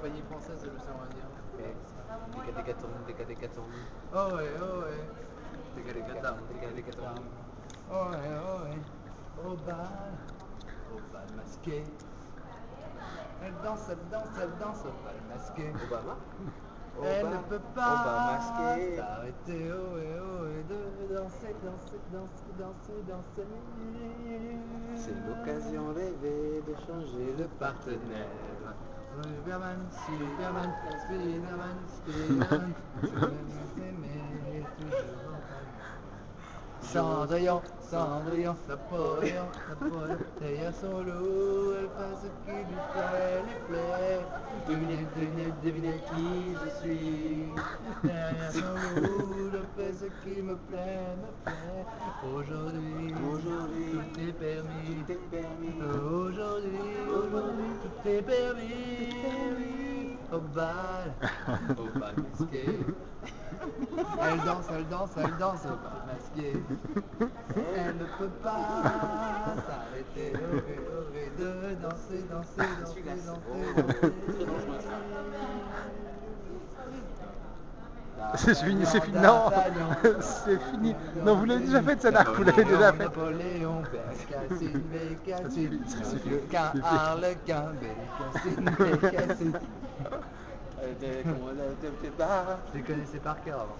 compagnie française de l'océan Indien. Décatourne. Oh ouais, oh ouais. Décatourne. Oh ouais, oh ouais. Au bal masqué. Elle danse au bal masqué. Obama. Elle ne peut pas Obama masqué. s'arrêter, oh et de danser. C'est l'occasion rêvée de changer de partenaire. Superman, Spiderman, Cendrillon, Napoléon, derrière son loup, elle fait ce qui lui plaît. Devinez qui je suis. Derrière son loup, je fais ce qui me plaît. Aujourd'hui, tout est permis. Aujourd'hui, tout est permis. Au bal masqué. Elle danse au bal masqué. Elle ne peut pas s'arrêter de danser. C'est fini, c'est fini. Non, c'est fini. Non, vous l'avez déjà fait, celle-là. Vous l'avez déjà fait. Napoléon, Bécassine, qu'un harlequin, Bécassine. Je les connaissais par cœur avant.